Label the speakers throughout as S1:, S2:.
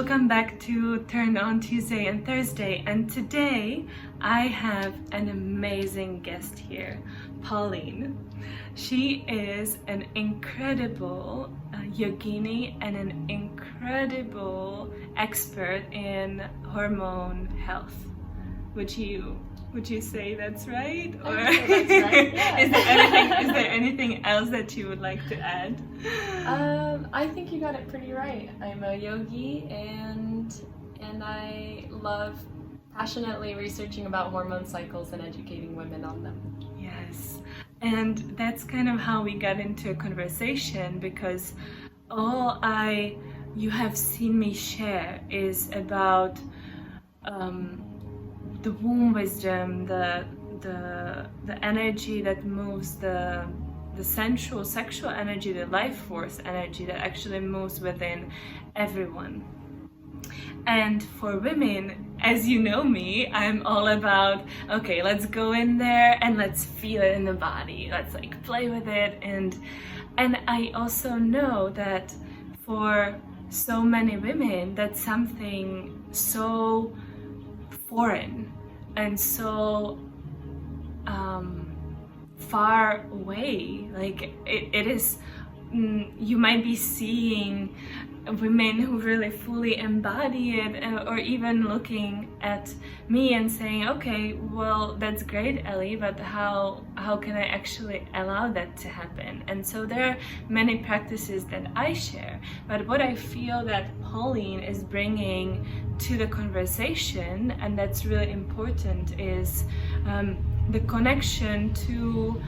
S1: Welcome back to Turn On Tuesday and Thursday, and today I have an amazing guest here, Pauline. She is an incredible yogini and an incredible expert in hormone health. Would you say that's right?
S2: Or that's right. Yeah.
S1: Is there anything else that you would like to add?
S2: I think you got it pretty right. I'm a yogi and I love passionately researching about hormone cycles and educating women on them.
S1: Yes, and that's kind of how we got into a conversation, because you have seen me share is about the womb wisdom, the energy that moves, the sensual sexual energy, the life force energy that actually moves within everyone. And for women, as you know me, I'm all about, okay, let's go in there and let's feel it in the body, let's like play with it. And I also know that for so many women, that's something so foreign and so far away. Like it is, you might be seeing women who really fully embody it, or even looking at me and saying, okay, well, that's great, Ellie, but how can I actually allow that to happen? And so there are many practices that I share, but what I feel that Pauline is bringing to the conversation, and that's really important, is the connection to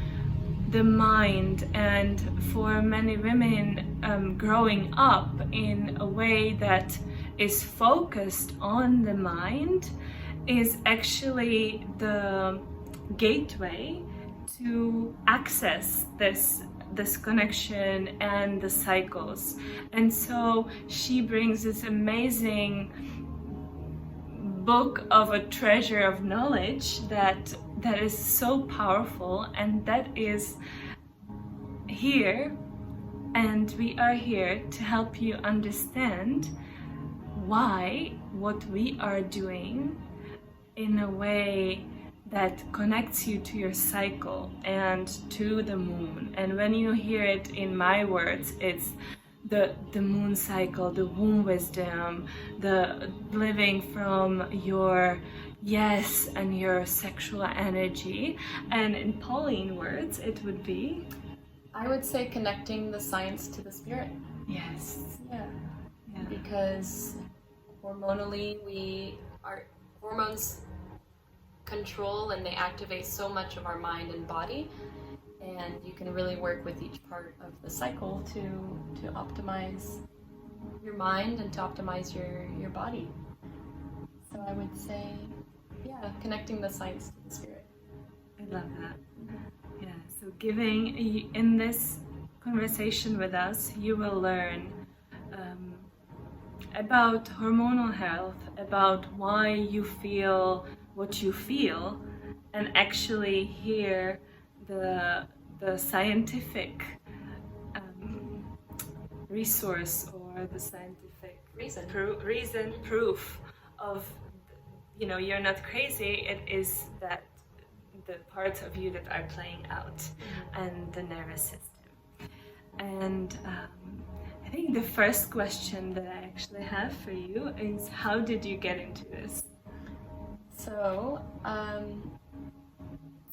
S1: the mind. And for many women, growing up in a way that is focused on the mind is actually the gateway to access this connection and the cycles. And so she brings this amazing book of a treasure of knowledge that is so powerful, and that is here, and we are here to help you understand why what we are doing in a way that connects you to your cycle and to the moon. And when you hear it in my words, it's the moon cycle, the womb wisdom, the living from your yes and your sexual energy. And in Pauline words, it would be,
S2: I would say, connecting the science to the spirit.
S1: Yes.
S2: Yeah. Because hormonally, our hormones control and they activate so much of our mind and body, and you can really work with each part of the cycle to optimize your mind and to optimize your body. So I would say, yeah, connecting the science to the spirit.
S1: I love that. Yeah, so in this conversation with us, you will learn about hormonal health, about why you feel what you feel, and actually hear the scientific resource, or the scientific proof of, you're not crazy. It is that the parts of you that are playing out, and the nervous system. And I think the first question that I actually have for you is, how did you get into this?
S2: So,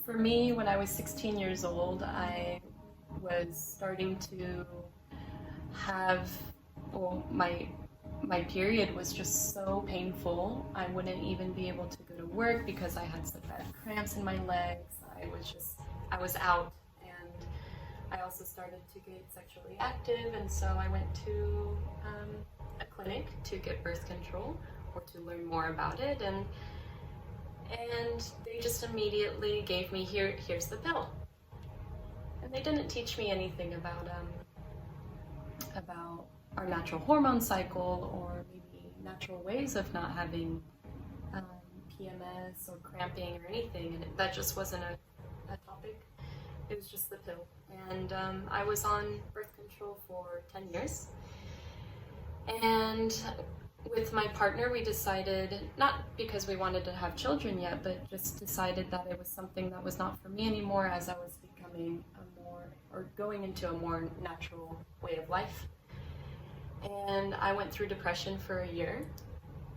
S2: for me, when I was 16 years old, I was starting to have, my period was just so painful. I wouldn't even be able to go to work because I had such bad cramps in my legs. I was out, and I also started to get sexually active, and so I went to a clinic to get birth control, or to learn more about it, and they just immediately gave me, here's the pill. And they didn't teach me anything about our natural hormone cycle, or maybe natural ways of not having PMS or cramping or anything, and that just wasn't a topic. It was just the pill. And I was on birth control for 10 years. And with my partner, we decided, not because we wanted to have children yet, but just decided that it was something that was not for me anymore as I was becoming going into a more natural way of life. And I went through depression for a year,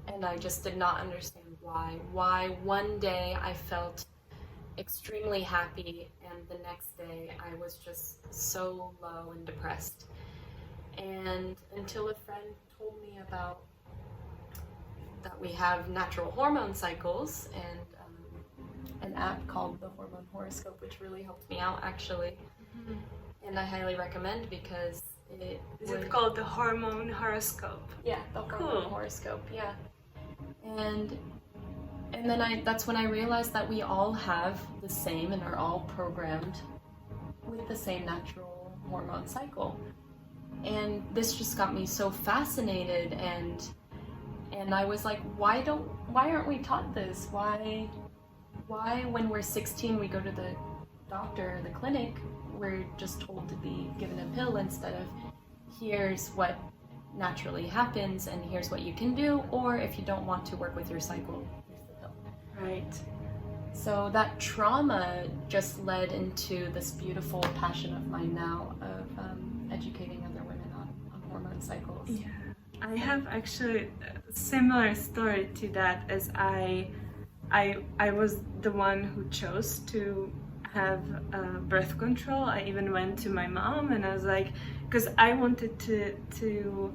S2: and I just did not understand why. Why one day I felt extremely happy, and the next day I was just so low and depressed. And until a friend told me about that we have natural hormone cycles, and an app called the Hormone Horoscope, which really helped me out actually. Mm-hmm. And I highly recommend because
S1: Is it called the Hormone Horoscope?
S2: Yeah, the Hormone Horoscope, yeah. And then that's when I realized that we all have the same and are all programmed with the same natural hormone cycle. And this just got me so fascinated, and I was like, why aren't we taught this? Why when we're 16 we go to the doctor or the clinic, we're just told to be given a pill instead of here's what naturally happens and here's what you can do, or if you don't want to work with your cycle, here's the pill.
S1: Right.
S2: So that trauma just led into this beautiful passion of mine now of educating other women on hormone cycles.
S1: Yeah, I have actually a similar story to that, as I was the one who chose to have birth control. I even went to my mom and I was like, because I wanted to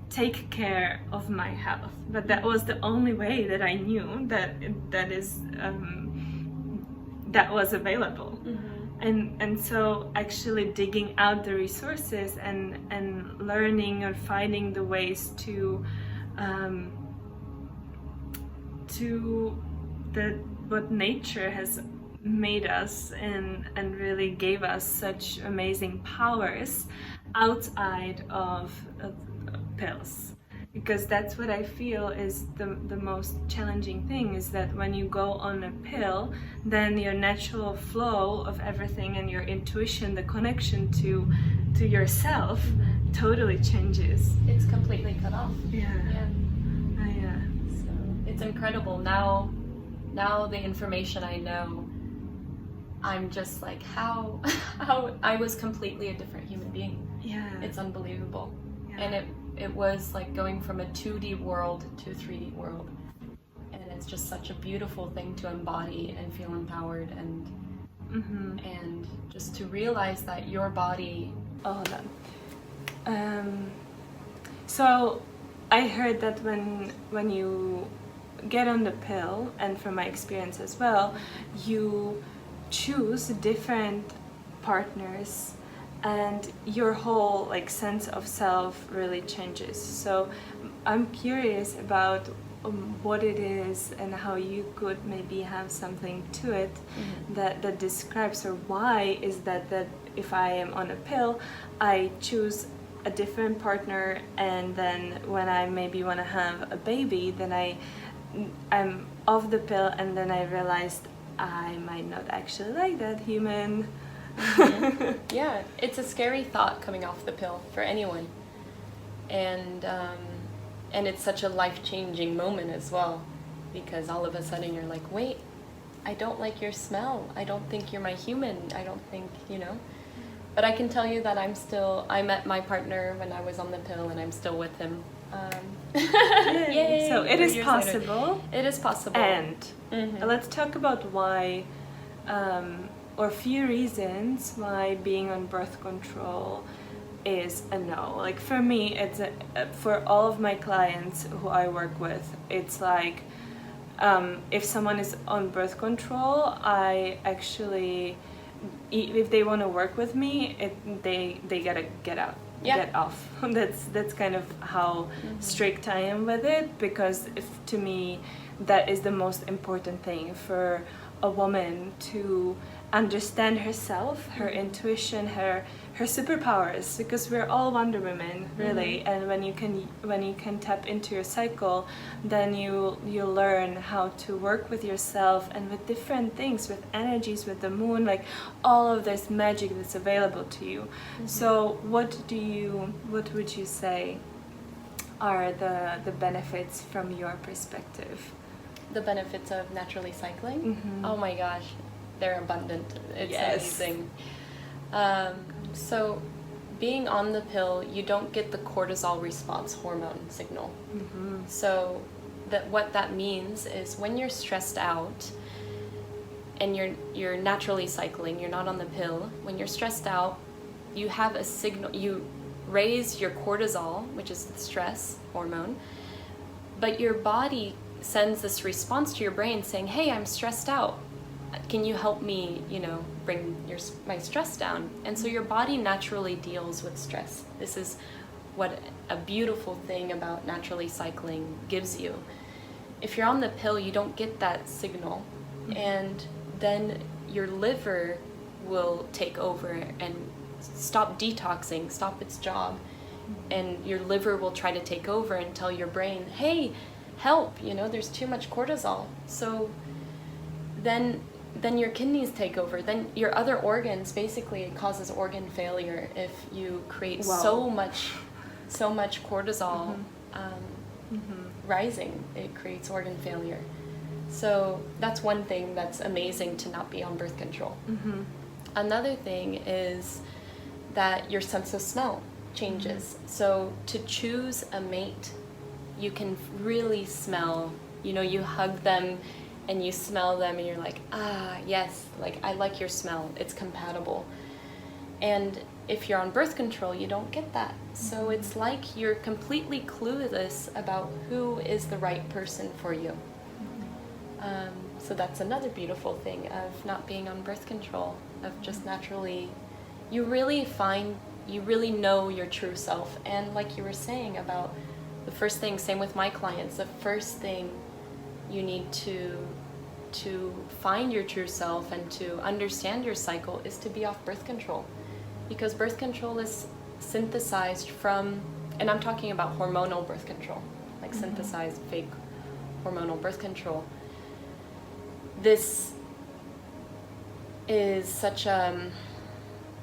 S1: take care of my health, but that was the only way that I knew that was available. Mm-hmm. And so actually digging out the resources and learning or finding the ways to what nature has made us and really gave us such amazing powers outside of pills. Because that's what I feel is the most challenging thing, is that when you go on a pill, then your natural flow of everything and your intuition, the connection to yourself, totally changes.
S2: It's completely cut off.
S1: Yeah.
S2: So it's incredible. Now the information I know, I'm just like, how I was completely a different human being.
S1: Yeah.
S2: It's unbelievable.
S1: Yeah.
S2: And it was like going from a 2D world to a 3D world. And it's just such a beautiful thing to embody and feel empowered and and just to realize that your body...
S1: Oh, so I heard that when you get on the pill, and from my experience as well, you choose different partners and your whole sense of self really changes. So I'm curious about what it is and how you could maybe have something to it that describes, or why is that if I am on a pill I choose a different partner, and then when I maybe want to have a baby, then I'm off the pill, and then I realized I might not actually like that human.
S2: Yeah, it's a scary thought coming off the pill for anyone, and it's such a life-changing moment as well, because all of a sudden you're like, wait, I don't like your smell, I don't think you're my human, I don't think, but I can tell you that I met my partner when I was on the pill, and I'm still with him. Yay.
S1: So it is possible.
S2: It is possible.
S1: And let's talk about why, or a few reasons why being on birth control is a no. Like for me, it's for all of my clients who I work with, it's like if someone is on birth control, I actually, if they want to work with me, they gotta get out.
S2: Yeah.
S1: Get off. That's kind of how strict I am with it, because to me that is the most important thing for a woman to understand herself, her intuition, her superpowers, because we're all Wonder Women, really. And when you can tap into your cycle, then you learn how to work with yourself and with different things, with energies, with the moon, like all of this magic that's available to you. So what would you say are the benefits from your perspective?
S2: The benefits of naturally cycling?
S1: Mm-hmm.
S2: Oh my gosh, they're abundant. It's amazing. So being on the pill, you don't get the cortisol response hormone signal.
S1: Mm-hmm.
S2: So what that means is when you're stressed out and you're naturally cycling, you're not on the pill, when you're stressed out, you have a signal, you raise your cortisol, which is the stress hormone, but your body sends this response to your brain saying, hey, I'm stressed out. Can you help me, bring my stress down? And so your body naturally deals with stress. This is what a beautiful thing about naturally cycling gives you. If you're on the pill, you don't get that signal, and then your liver will take over and stop detoxing, stop its job, and your liver will try to take over and tell your brain, hey, help, there's too much cortisol. So then your kidneys take over, then your other organs, basically it causes organ failure if you create so much cortisol rising. It creates organ failure. So that's one thing that's amazing to not be on birth control.
S1: Mm-hmm.
S2: Another thing is that your sense of smell changes. So to choose a mate, you can really smell, you hug them and you smell them and you're like, yes, like I like your smell, it's compatible. And if you're on birth control, you don't get that. So it's like you're completely clueless about who is the right person for you. So that's another beautiful thing of not being on birth control, of just naturally, you really know your true self. And like you were saying about the first thing, same with my clients, the first thing you need to find your true self and to understand your cycle is to be off birth control. Because birth control is synthesized from, and I'm talking about hormonal birth control, like synthesized fake hormonal birth control. This is such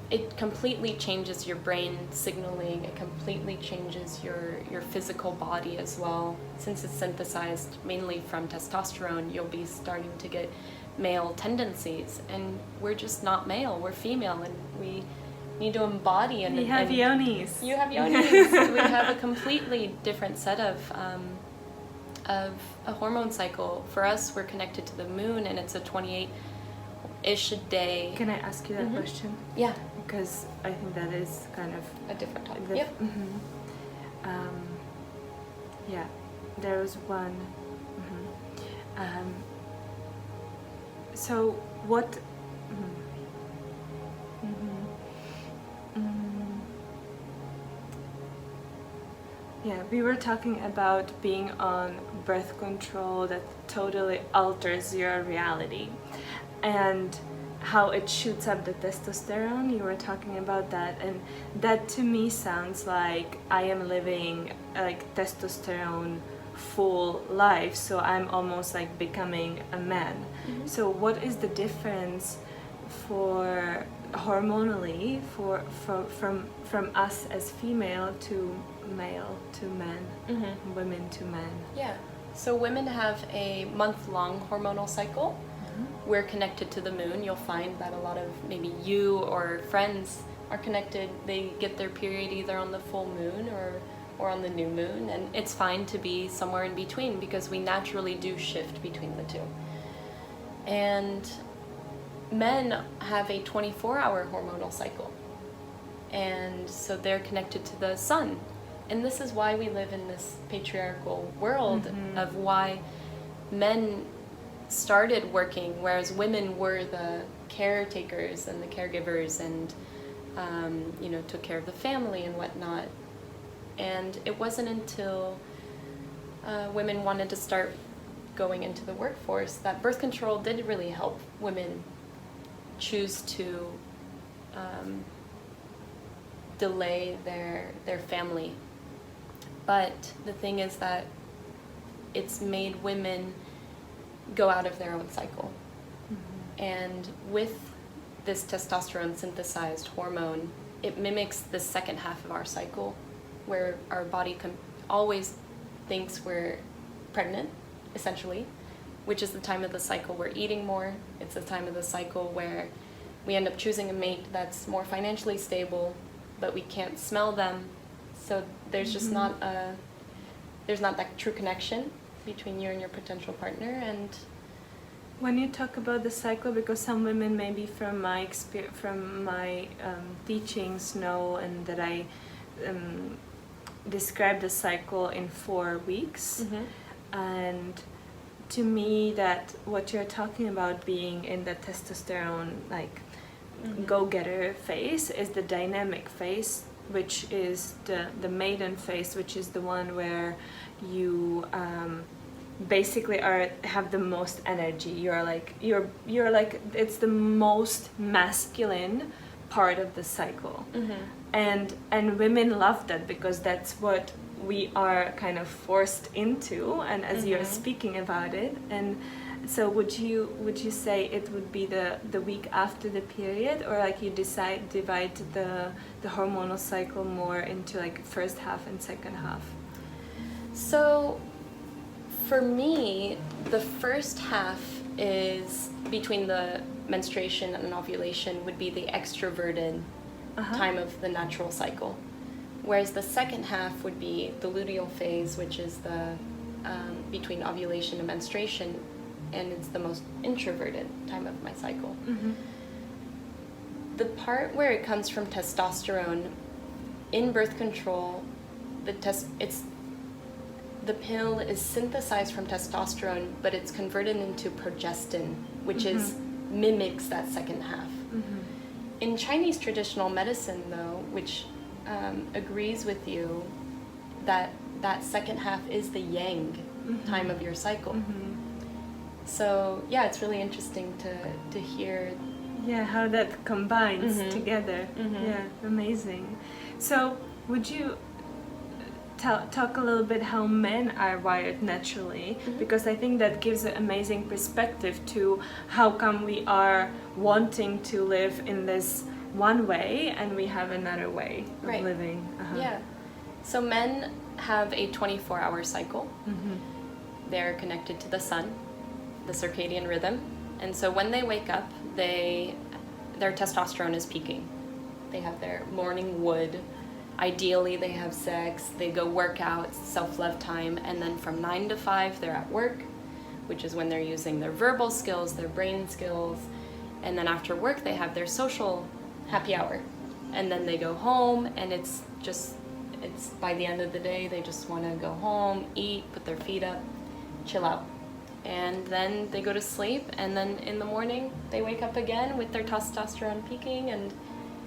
S2: it completely changes your brain signaling, it completely changes your physical body as well. Since it's synthesized mainly from testosterone, you'll be starting to get male tendencies, and we're just not male, we're female, and we need to embody and
S1: we have yonis.
S2: You have yonis. We have a completely different set of a hormone cycle. For us, we're connected to the moon, and it's a 28-ish a day.
S1: Can I ask you that question?
S2: Yeah.
S1: Because I think that is kind of
S2: a different topic.
S1: Yep. Yeah, there was one. So what? Yeah, we were talking about being on birth control that totally alters your reality, and how it shoots up the testosterone. You were talking about that, and that to me sounds like I am living like testosterone full life, so I'm almost like becoming a man. So what is the difference for hormonally from us as female to male to men, women to men?
S2: Yeah, so women have a month-long hormonal cycle. We're connected to the moon. You'll find that a lot of maybe you or friends are connected. They get their period either on the full moon or on the new moon, and it's fine to be somewhere in between because we naturally do shift between the two. And men have a 24-hour hormonal cycle, and so they're connected to the sun. And this is why we live in this patriarchal world of why men started working, whereas women were the caretakers and the caregivers and took care of the family and whatnot. And it wasn't until women wanted to start going into the workforce that birth control did really help women choose to delay their family. But the thing is that it's made women go out of their own cycle. And with this testosterone synthesized hormone, it mimics the second half of our cycle, where our body always thinks we're pregnant, essentially, which is the time of the cycle we're eating more. It's the time of the cycle where we end up choosing a mate that's more financially stable, but we can't smell them. So there's just there's not that true connection between you and your potential partner. And
S1: when you talk about the cycle, because some women maybe from my teachings know, and that I describe the cycle in 4 weeks, and to me that what you're talking about being in the testosterone like go-getter phase is the dynamic phase, which is the maiden phase, which is the one where you basically have the most energy. You're like it's the most masculine part of the cycle. And women love that, because that's what we are kind of forced into, and as you're speaking about it. And so would you say it would be the week after the period, or like you divide the hormonal cycle more into like first half and second half?
S2: So for me, the first half is between the menstruation and ovulation would be the extroverted time of the natural cycle, whereas the second half would be the luteal phase, which is the between ovulation and menstruation, and it's the most introverted time of my cycle. The part where it comes from testosterone in birth control, the pill is synthesized from testosterone, but it's converted into progestin, which mimics that second half. In Chinese traditional medicine, though, which agrees with you that second half is the yang time of your cycle. So yeah, it's really interesting to hear.
S1: Yeah, how that combines together. Yeah, amazing. So would you talk a little bit how men are wired naturally, because I think that gives an amazing perspective to how come we are wanting to live in this one way and we have another way of living.
S2: Yeah. So men have a 24-hour cycle. They're connected to the sun, the circadian rhythm, and so when they wake up, their testosterone is peaking. They have their morning wood. Ideally, they have sex, they go work out, self-love time, and then from 9 to 5, they're at work, which is when they're using their verbal skills, their brain skills, and then after work, they have their social happy hour. And then they go home, and it's by the end of the day, they just want to go home, eat, put their feet up, chill out. And then they go to sleep, and then in the morning, they wake up again with their testosterone peaking, and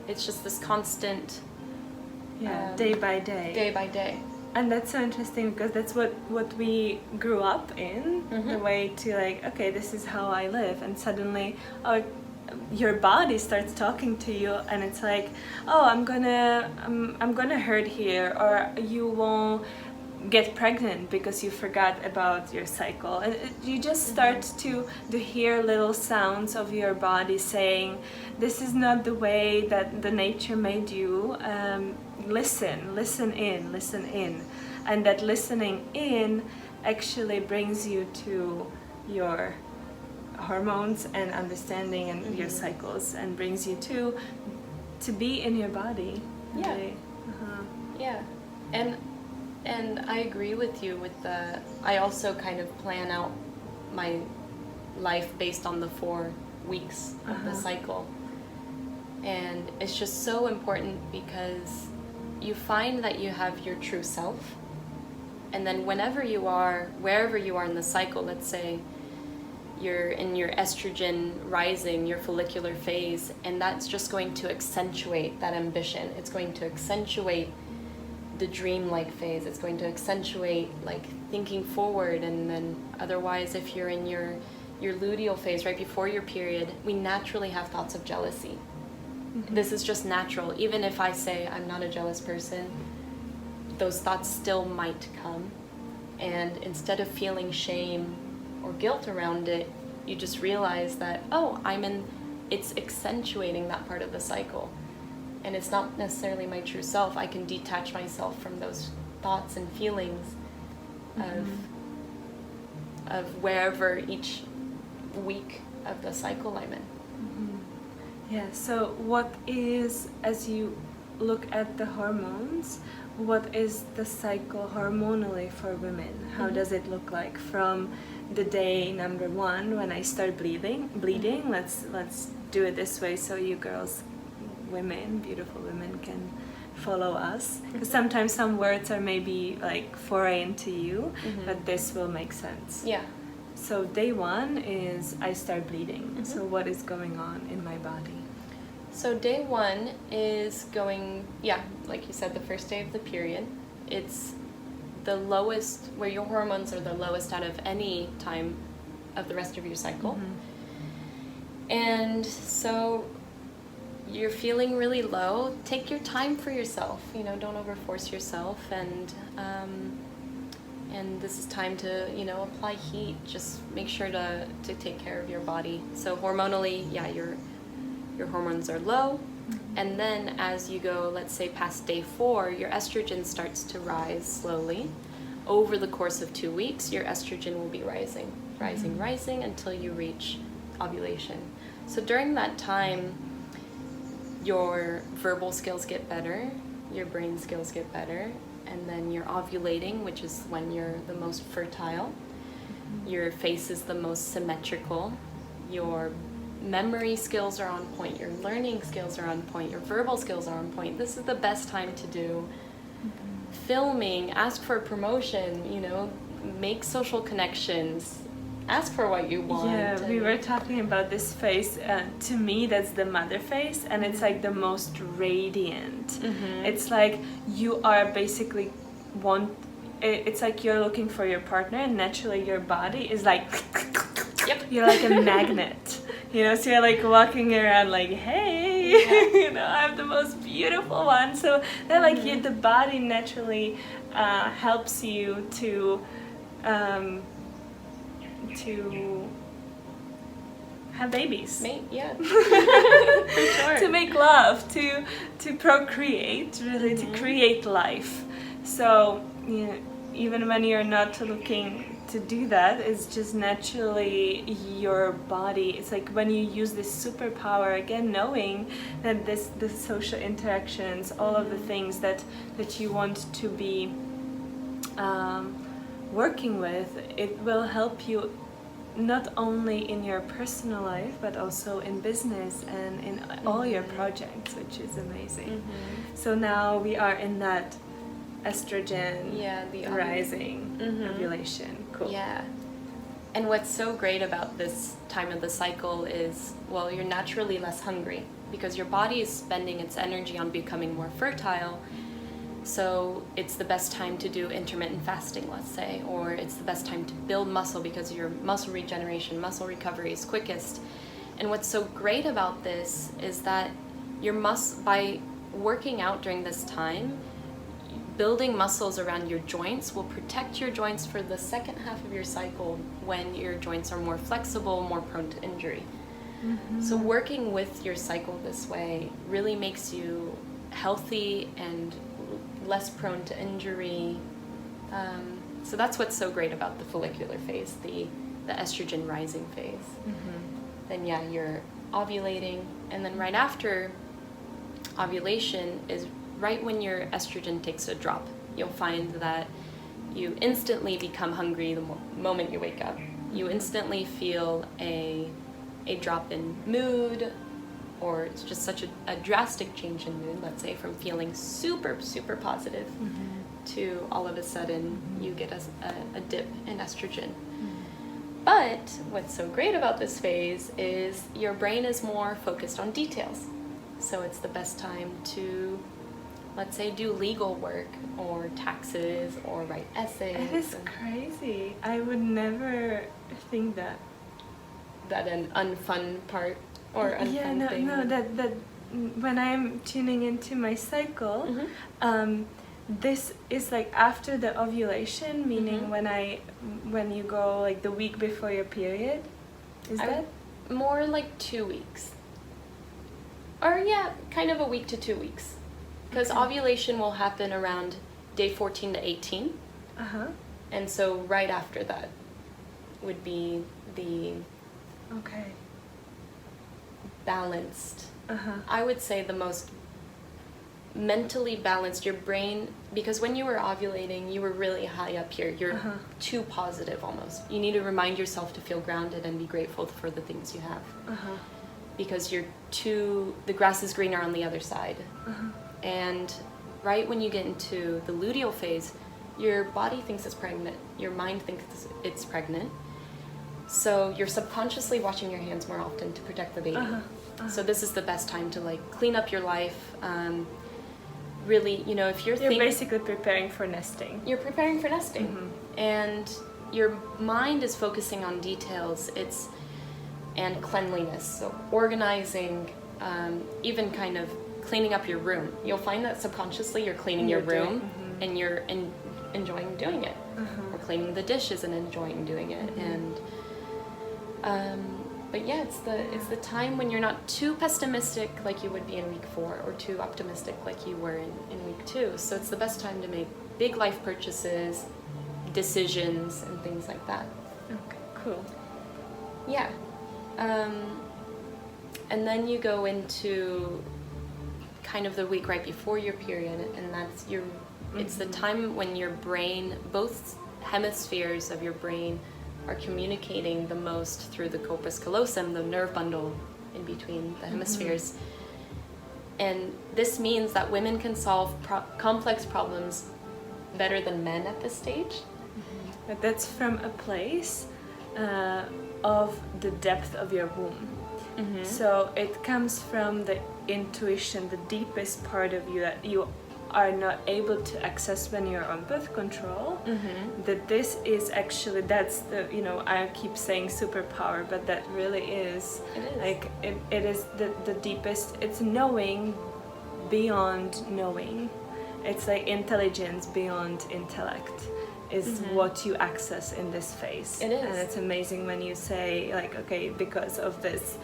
S2: it's just this constant...
S1: day by day.
S2: Day by day.
S1: And that's so interesting, because that's what we grew up in, the way to like, okay, this is how I live, and suddenly, your body starts talking to you, and it's like, oh, I'm gonna hurt here, or you won't get pregnant because you forgot about your cycle, and you just start to hear little sounds of your body saying, this is not the way that the nature made you. Listen in, and that listening in actually brings you to your hormones and understanding and your cycles, and brings you to be in your body.
S2: Yeah.
S1: Really.
S2: Yeah. And I agree with you with I also kind of plan out my life based on the 4 weeks of the cycle. And it's just so important, because you find that you have your true self, and then wherever you are in the cycle, let's say you're in your estrogen rising, your follicular phase, and that's just going to accentuate that ambition. It's going to accentuate the dreamlike phase. It's going to accentuate like thinking forward. And then otherwise, if you're in your luteal phase right before your period, we naturally have thoughts of jealousy. This is just natural. Even if I say I'm not a jealous person, those thoughts still might come. And instead of feeling shame or guilt around it, you just realize that, it's accentuating that part of the cycle. And it's not necessarily my true self. I can detach myself from those thoughts and feelings of wherever each week of the cycle I'm in.
S1: Yeah, so what is, as you look at the hormones, what is the cycle hormonally for women? How does it look like from the day number 1 when I start bleeding? Let's do it this way so you girls, women, beautiful women, can follow us. Because sometimes some words are maybe like foreign to you, but this will make sense.
S2: Yeah.
S1: So day 1 is I start bleeding. So what is going on in my body?
S2: So day 1 is going, like you said, the first day of the period. It's the lowest, where your hormones are the lowest out of any time of the rest of your cycle. And so you're feeling really low. Take your time for yourself, don't overforce yourself, and this is time to, apply heat. Just make sure to take care of your body. So hormonally, your hormones are low, and then as you go, let's say past day 4, your estrogen starts to rise slowly. Over the course of 2 weeks, your estrogen will be rising until you reach ovulation. So during that time, your verbal skills get better, your brain skills get better, and then you're ovulating, which is when you're the most fertile. Your face is the most symmetrical. Your memory skills are on point, your learning skills are on point, your verbal skills are on point. This is the best time to do filming, ask for a promotion, make social connections, ask for what you want.
S1: Yeah, we were talking about this phase. To me, that's the mother phase, and it's like the most radiant. It's like you are basically it's like you're looking for your partner, and naturally your body is like, you're like a magnet. So you're like walking around like, hey, I'm the most beautiful one. So then like the body naturally helps you to have babies.
S2: Yeah. For sure.
S1: To make love, to procreate, really, to create life. So even when you're not looking to do that, it's just naturally your body. It's like when you use this superpower, again, knowing that the social interactions, all of the things that you want to be working with, it will help you not only in your personal life but also in business and in all your projects, which is amazing. So now we are in that estrogen
S2: the
S1: rising ovulation. Cool.
S2: Yeah. And what's so great about this time of the cycle is, well, you're naturally less hungry because your body is spending its energy on becoming more fertile. So it's the best time to do intermittent fasting, let's say, or it's the best time to build muscle because your muscle regeneration, muscle recovery is quickest. And what's so great about this is that by working out during this time, building muscles around your joints will protect your joints for the second half of your cycle when your joints are more flexible, more prone to injury. So working with your cycle this way really makes you healthy and less prone to injury. So that's what's so great about the follicular phase, the estrogen rising phase. Then you're ovulating, and then right after ovulation is right when your estrogen takes a drop. You'll find that you instantly become hungry the moment you wake up. You instantly feel a drop in mood, or it's just such a drastic change in mood, let's say, from feeling super, super positive to all of a sudden you get a dip in estrogen. But what's so great about this phase is your brain is more focused on details. So it's the best time to, let's say, do legal work or taxes or write essays.
S1: It is crazy. I would never think that.
S2: That an unfun part or unfun thing.
S1: That when I'm tuning into my cycle, this is like after the ovulation, meaning when you go like the week before your period. Is that?
S2: More like 2 weeks. Or kind of a week to 2 weeks. Because ovulation will happen around day 14 to 18. And so right after that would be the balanced. I would say the most mentally balanced, your brain, because when you were ovulating, you were really high up here. You're too positive almost. You need to remind yourself to feel grounded and be grateful for the things you have. Because the grass is greener on the other side. And right when you get into the luteal phase, your body thinks it's pregnant, your mind thinks it's pregnant. So you're subconsciously washing your hands more often to protect the baby. So this is the best time to like clean up your life. Really, you know, if you're
S1: basically preparing for nesting.
S2: You're preparing for nesting. And your mind is focusing on details. And cleanliness, so organizing, even kind of cleaning up your room. You'll find that subconsciously you're cleaning your room and you're enjoying doing it. Or cleaning the dishes and enjoying doing it. And but yeah, it's the time when you're not too pessimistic like you would be in week 4 or too optimistic like you were in week 2. So it's the best time to make big life purchases, decisions, and things like that.
S1: Okay, cool.
S2: Yeah. And then you go into kind of the week right before your period, and that's it's the time when your brain, both hemispheres of your brain, are communicating the most through the corpus callosum, the nerve bundle in between the hemispheres. And this means that women can solve complex problems better than men at this stage.
S1: But that's from a place of the depth of your womb. So it comes from the intuition, the deepest part of you that you are not able to access when you're on birth control. That this is actually, that's the, you know, I keep saying superpower, but that really is.
S2: It is.
S1: Like it is the deepest. It's knowing beyond knowing. It's like intelligence beyond intellect is what you access in this phase.
S2: It is.
S1: And it's amazing when you say like, okay, because of this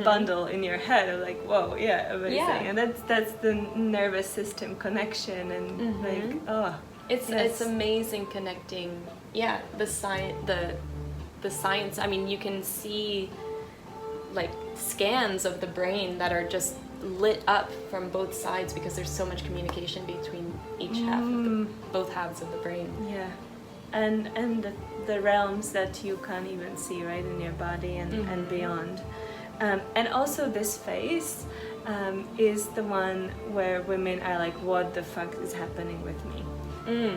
S1: bundle in your head, I'm like, whoa, yeah, amazing.
S2: Yeah.
S1: And that's the nervous system connection and like, oh.
S2: It's amazing connecting, the science. I mean, you can see like scans of the brain that are just lit up from both sides because there's so much communication between each half of both halves of the brain.
S1: Yeah. And the realms that you can't even see, right, in your body and beyond. And also this phase is the one where women are like, what the fuck is happening with me?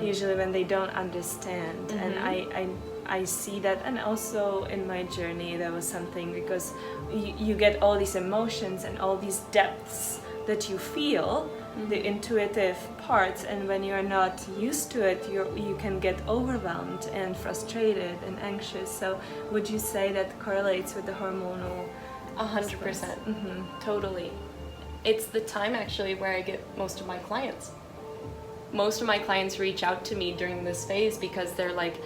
S1: Usually when they don't understand. And I see that, and also in my journey there was something, because you get all these emotions and all these depths that you feel, the intuitive parts, and when you're not used to it, you can get overwhelmed and frustrated and anxious. So would you say that correlates with the hormonal?
S2: 100%. Totally. It's the time actually where I get most of my clients. Most of my clients reach out to me during this phase because they're like,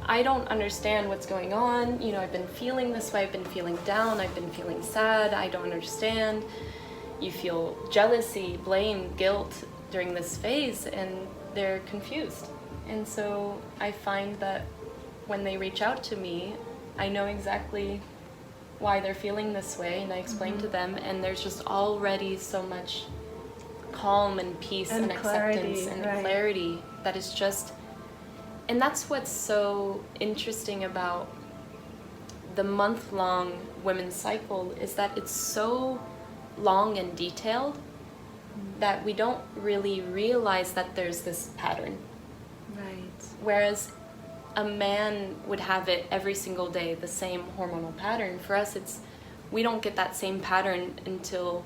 S2: I don't understand what's going on. You know, I've been feeling this way. I've been feeling down. I've been feeling sad. I don't understand. You feel jealousy, blame, guilt during this phase, and they're confused. And so I find that when they reach out to me, I know exactly why they're feeling this way, and I explain to them, and there's just already so much calm and peace and acceptance and clarity that is just, and that's what's so interesting about the month-long women's cycle, is that it's so long and detailed that we don't really realize that there's this pattern.
S1: Right.
S2: Whereas a man would have it every single day, the same hormonal pattern. For us, we don't get that same pattern until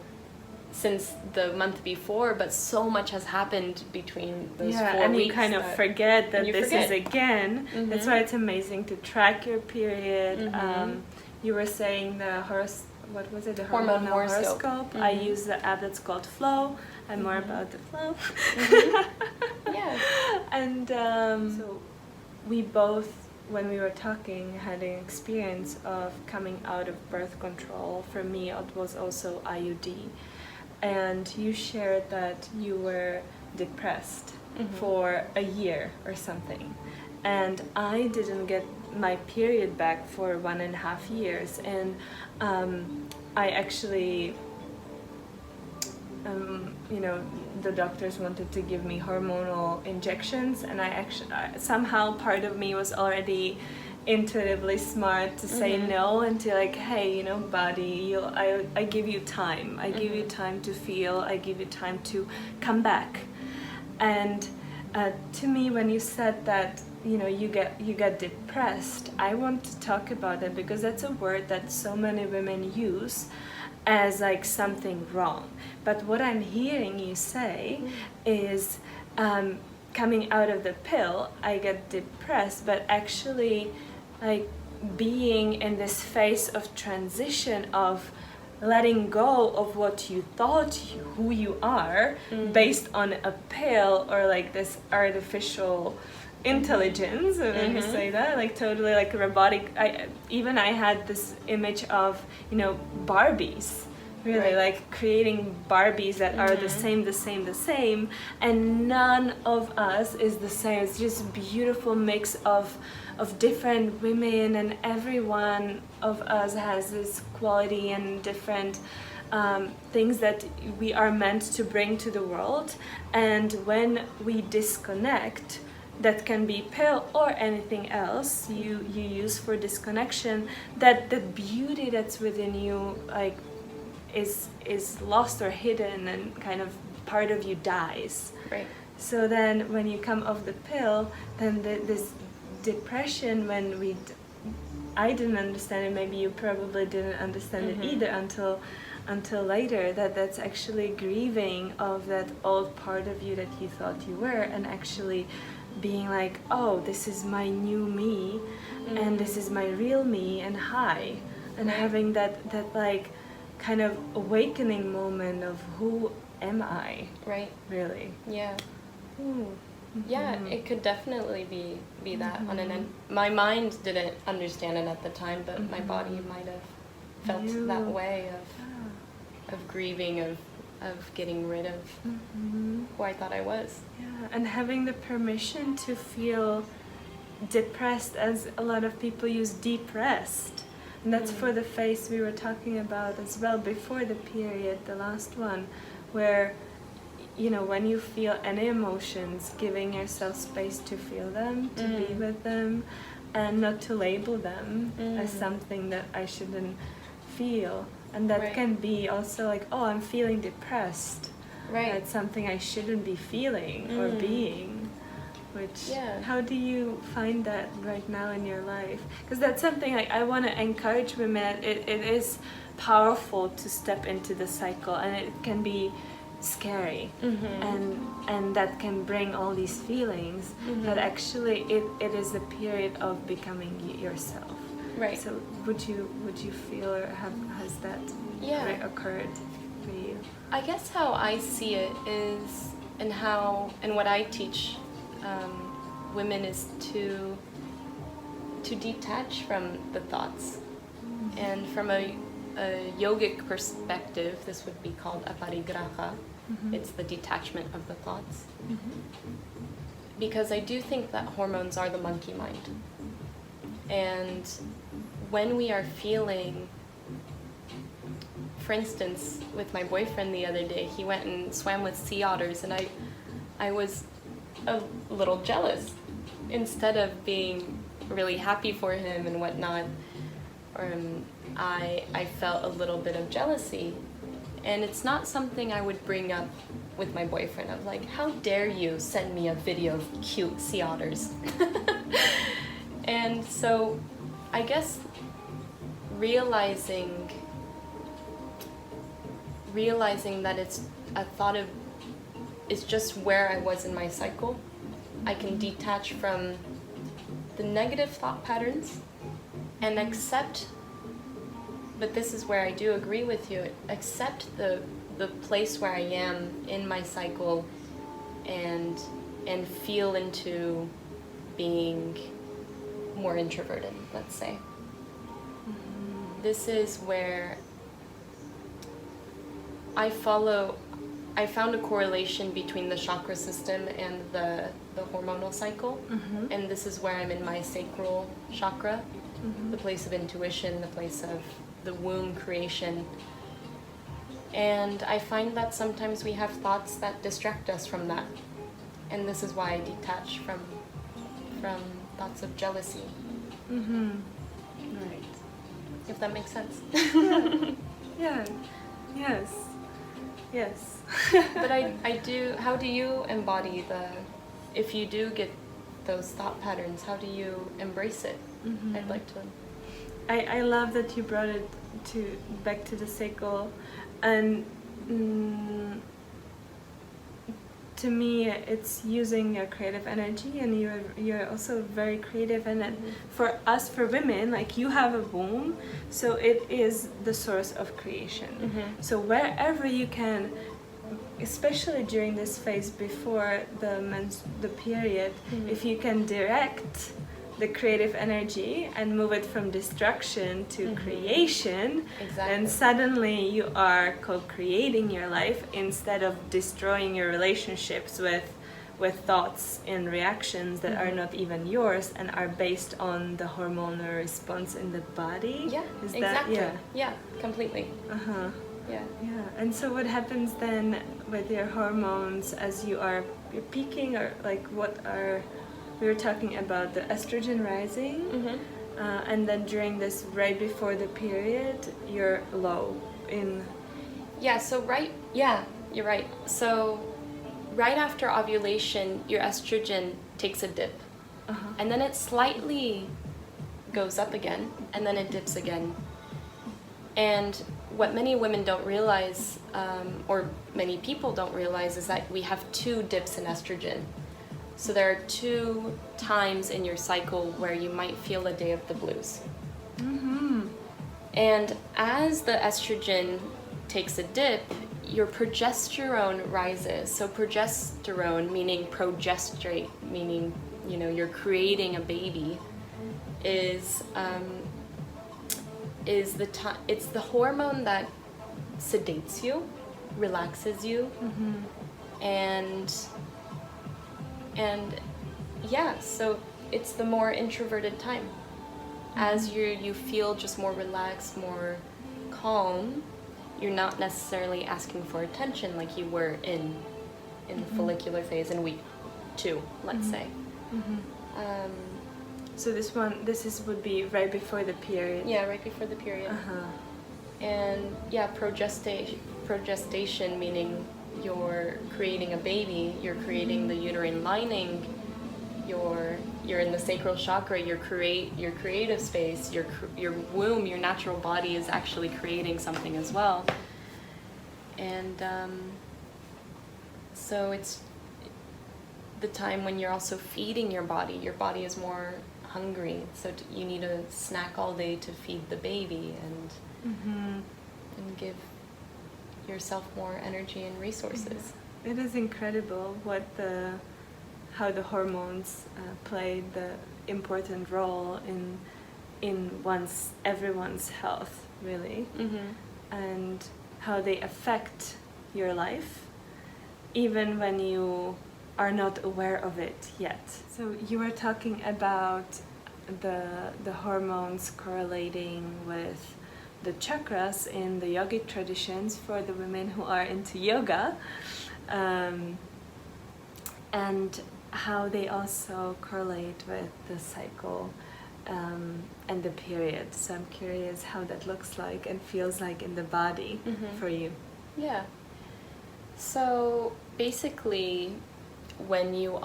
S2: since the month before, but so much has happened between those 4 weeks.
S1: And you kind of forget that this is again. That's why it's amazing to track your period. You were saying the what was it? The hormonal horoscope. I use the app that's called Flow. I'm more about the flow.
S2: Yeah.
S1: And so we both, when we were talking, had an experience of coming out of birth control. For me, it was also IUD. And you shared that you were depressed for a year or something, and I didn't get my period back for 1.5 years, and I actually you know, the doctors wanted to give me hormonal injections, and somehow part of me was already intuitively smart to say no, and to like, hey, you know, body, I give you time. I give you time to feel. I give you time to come back. And to me, when you said that, you know, you get depressed, I want to talk about it because that's a word that so many women use as like something wrong. But what I'm hearing you say is, coming out of the pill, I get depressed, but actually like being in this phase of transition of letting go of what you thought who you are based on a pill or like this artificial intelligence, when you say that, like totally like robotic. I had this image of, you know, Barbies, really, like creating Barbies that are the same, and none of us is the same. It's just beautiful mix of different women, and every one of us has this quality and different things that we are meant to bring to the world. And when we disconnect, that can be pill or anything else you use for disconnection, that the beauty that's within you like is lost or hidden, and kind of part of you dies.
S2: Right.
S1: So then when you come off the pill, then this depression, I didn't understand it, maybe you probably didn't understand it either until later, that's actually grieving of that old part of you that you thought you were, and actually being like, oh, this is my new me, and this is my real me, and hi, and having that like kind of awakening moment of who am I,
S2: right,
S1: really.
S2: Yeah. Yeah, it could definitely be that on an end. My mind didn't understand it at the time, but my body might have felt that way of grieving, of getting rid of who I thought I was.
S1: Yeah, and having the permission to feel depressed, as a lot of people use depressed. And that's for the phase we were talking about as well before the period, the last one, where, you know, when you feel any emotions, giving yourself space to feel them, to be with them, and not to label them as something that I shouldn't feel. And that can be also like, oh, I'm feeling depressed.
S2: Right.
S1: That's something I shouldn't be feeling or being. Which, how do you find that right now in your life? Because that's something I want to encourage women. It is powerful to step into the cycle, and it can be scary, and that can bring all these feelings, but actually it is a period of becoming yourself.
S2: Right.
S1: So would you feel, or has that occurred for you?
S2: I guess how I see it is, and what I teach women is to detach from the thoughts. And from a yogic perspective, this would be called aparigraha. It's the detachment of the thoughts. Because I do think that hormones are the monkey mind. And when we are feeling, for instance, with my boyfriend the other day, he went and swam with sea otters, and I was a little jealous. Instead of being really happy for him and whatnot, I felt a little bit of jealousy. And it's not something I would bring up with my boyfriend of like, how dare you send me a video of cute sea otters? And so I guess realizing that it's a thought of, it's just where I was in my cycle. I can detach from the negative thought patterns and accept, but this is where I do agree with you, accept the place where I am in my cycle, and feel into being more introverted, let's say. This is where I follow I found a correlation between the chakra system and the hormonal cycle. And this is where I'm in my sacral chakra, the place of intuition, the place of the womb creation. And I find that sometimes we have thoughts that distract us from that. And this is why I detach from thoughts of jealousy.
S1: Right.
S2: If that makes sense.
S1: Yeah. Yes. Yes.
S2: But I do, how do you embody if you do get those thought patterns, how do you embrace it? I'd like to.
S1: I love that you brought it back to the sacral, and to me it's using your creative energy, and you're also very creative, and for us, for women, like, you have a womb, so it is the source of creation. So wherever you can, especially during this phase before the period, if you can direct the creative energy and move it from destruction to creation, then suddenly you are co-creating your life instead of destroying your relationships with thoughts and reactions that are not even yours and are based on the hormonal response in the body.
S2: Yeah,
S1: Is
S2: exactly.
S1: That,
S2: yeah, completely. Yeah.
S1: And so what happens then with your hormones as you're peaking, or like we were talking about the estrogen rising, and then during this, right before the period, you're low in.
S2: Yeah, so you're right. So right after ovulation, your estrogen takes a dip, and then it slightly goes up again, and then it dips again. And what many women don't realize, or many people don't realize, is that we have 2 dips in estrogen. So there are 2 times in your cycle where you might feel a day of the blues. And as the estrogen takes a dip, your progesterone rises. So progesterone, meaning progestrate, meaning, you're creating a baby, is it's the hormone that sedates you, relaxes you, and so it's the more introverted time. As you feel just more relaxed, more calm, you're not necessarily asking for attention like you were in the follicular phase in week 2, let's say.
S1: So would be right before the period.
S2: Yeah, right before the period. And progestation, meaning you're creating a baby, you're creating the uterine lining, you're in the sacral chakra, your creative space, your womb, your natural body is actually creating something as well. And so it's the time when you're also feeding your body. Your body is more hungry, so you need a snack all day to feed the baby and give yourself more energy and resources.
S1: It is incredible how the hormones play the important role in everyone's health, really, and how they affect your life, even when you are not aware of it yet. So you were talking about the hormones correlating with the chakras in the yogic traditions for the women who are into yoga, and how they also correlate with the cycle and the period. So I'm curious how that looks like and feels like in the body for you.
S2: Yeah. So basically, when you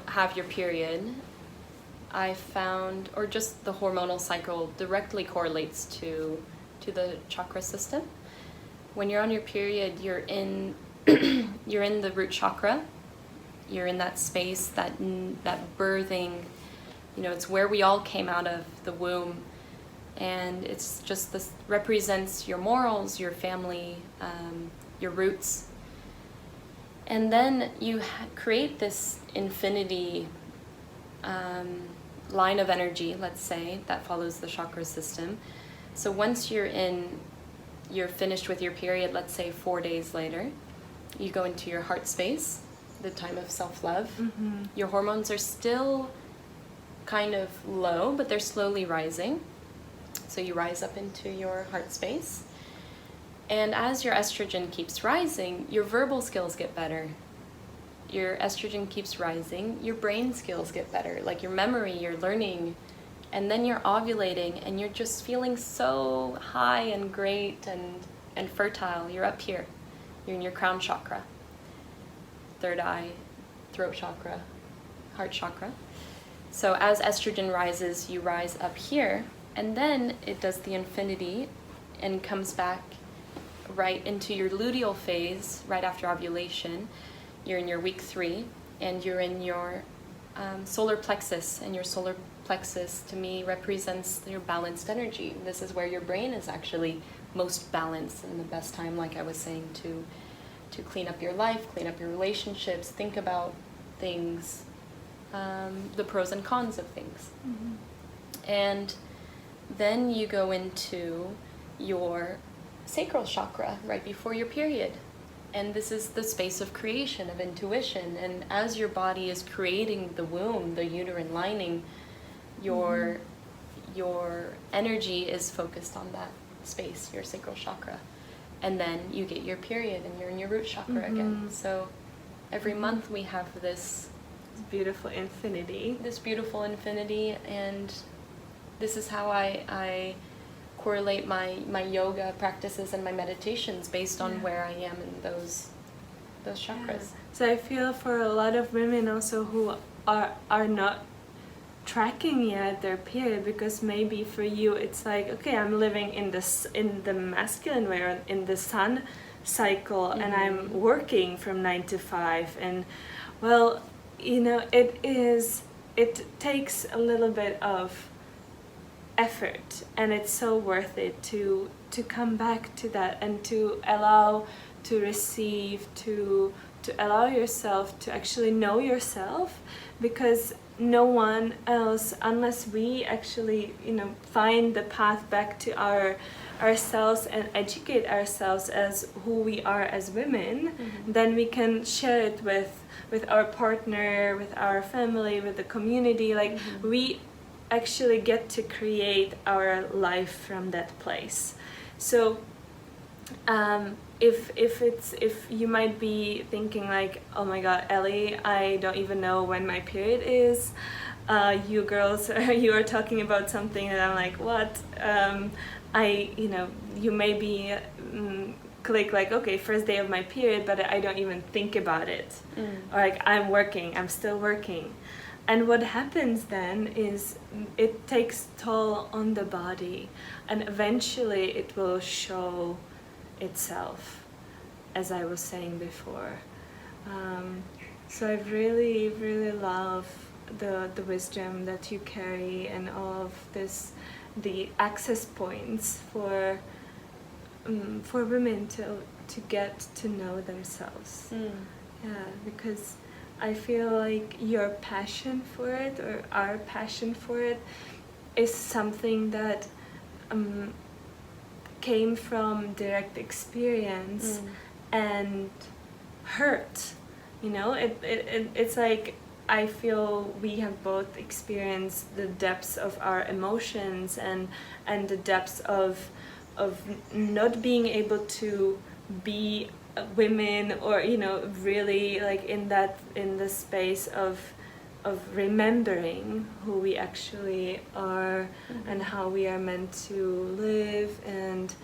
S2: have your period, I found, or just the hormonal cycle directly correlates to the chakra system. When you're on your period, you're in the root chakra. You're in that space, that birthing, it's where we all came out of the womb. And it's just this represents your morals, your family, your roots. And then you create this infinity line of energy, let's say, that follows the chakra system. So once you're in you're finished with your period, let's say 4 days later, you go into your heart space, the time of self-love. Your hormones are still kind of low, but they're slowly rising. So you rise up into your heart space. And as your estrogen keeps rising, your verbal skills get better. Your estrogen keeps rising, your brain skills get better, like your memory, your learning. And then you're ovulating and you're just feeling so high and great and fertile. You're up here. You're in your crown chakra, third eye, throat chakra, heart chakra. So as estrogen rises, you rise up here, and then it does the infinity and comes back right into your luteal phase right after ovulation. You're in your week 3, and you're in your solar plexus, and your solar plexus to me represents your balanced energy. This is where your brain is actually most balanced, and the best time, like I was saying, to clean up your life, clean up your relationships, think about things, the pros and cons of things. And then you go into your sacral chakra right before your period. And this is the space of creation, of intuition. And as your body is creating the womb, the uterine lining, your energy is focused on that space, your sacral chakra. And then you get your period and you're in your root chakra again. So every month we have this
S1: beautiful infinity.
S2: And this is how I correlate my yoga practices and my meditations based on where I am in those chakras.
S1: So I feel for a lot of women also who are not tracking yet their period, because maybe for you it's like, okay, I'm living in the masculine way, or in the sun cycle, and I'm working from 9 to 5, and well, it takes a little bit of effort, and it's so worth it to come back to that, and to allow to receive, to allow yourself to actually know yourself, because no one else, unless we actually find the path back to ourselves and educate ourselves as who we are as women, then we can share it with our partner, with our family, with the community. Like we actually get to create our life from that place. So if you might be thinking like, oh my god, Ellie, I don't even know when my period is, you girls you are talking about something that I'm like, what? You may be click like, okay, first day of my period, but I don't even think about it. Or like, I'm still working. And what happens then is it takes toll on the body, and eventually it will show itself, as I was saying before. So I really, really love the wisdom that you carry, and all of this, the access points for women to get to know themselves. Because I feel like your passion for it, or our passion for it, is something that came from direct experience and hurt. It's like, I feel we have both experienced the depths of our emotions and the depths of not being able to be women, or really like in the space of remembering who we actually are, and how we are meant to live, and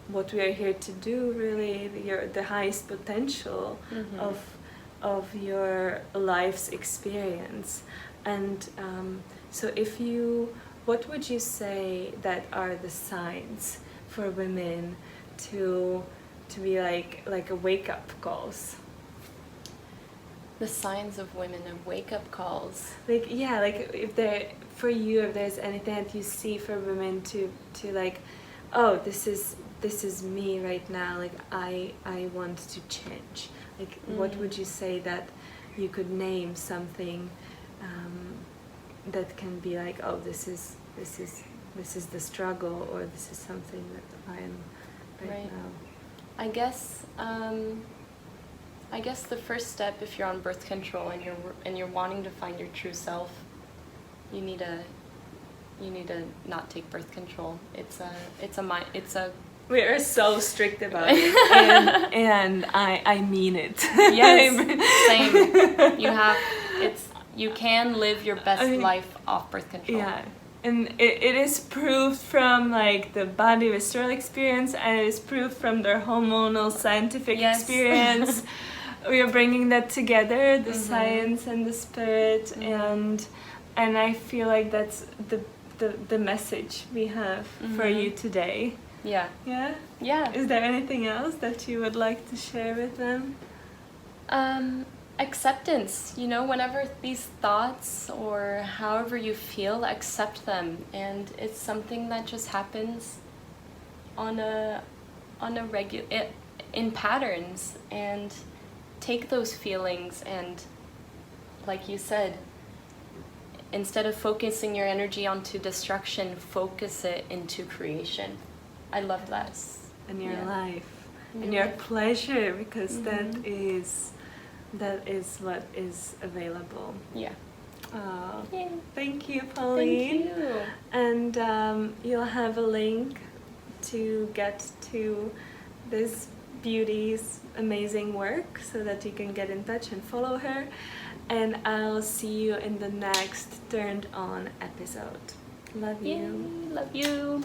S1: what we are here to do, really the highest potential of your life's experience. And so what would you say that are the signs for women to be like a wake-up calls?
S2: The signs of women of wake-up calls.
S1: Like if there's anything that you see for women to like, oh, this is me right now, like I want to change. Like what would you say that you could name something that can be like, oh, this is the struggle, or this is something that
S2: I guess the first step, if you're on birth control and you're wanting to find your true self, you need to not take birth control. It's a
S1: We are so strict about it, and I mean it.
S2: Yes, same. You can live your best life off birth control.
S1: Yeah, and it is proved from like the body visceral experience, and it is proved from their hormonal scientific experience. We are bringing that together, the science and the spirit, and I feel like that's the message we have for you today.
S2: Yeah.
S1: Yeah?
S2: Yeah.
S1: Is there anything else that you would like to share with them?
S2: Acceptance. Whenever these thoughts or however you feel, accept them. And it's something that just happens on a in patterns. And take those feelings and, like you said, instead of focusing your energy onto destruction, focus it into creation. I love that.
S1: In your life, in your pleasure, because that is what is available.
S2: Yeah.
S1: Thank you, Pauline.
S2: Thank you.
S1: And you'll have a link to get to this beauty's amazing work so that you can get in touch and follow her. And I'll see you in the next Turned On episode. Love you.
S2: Yay, love you.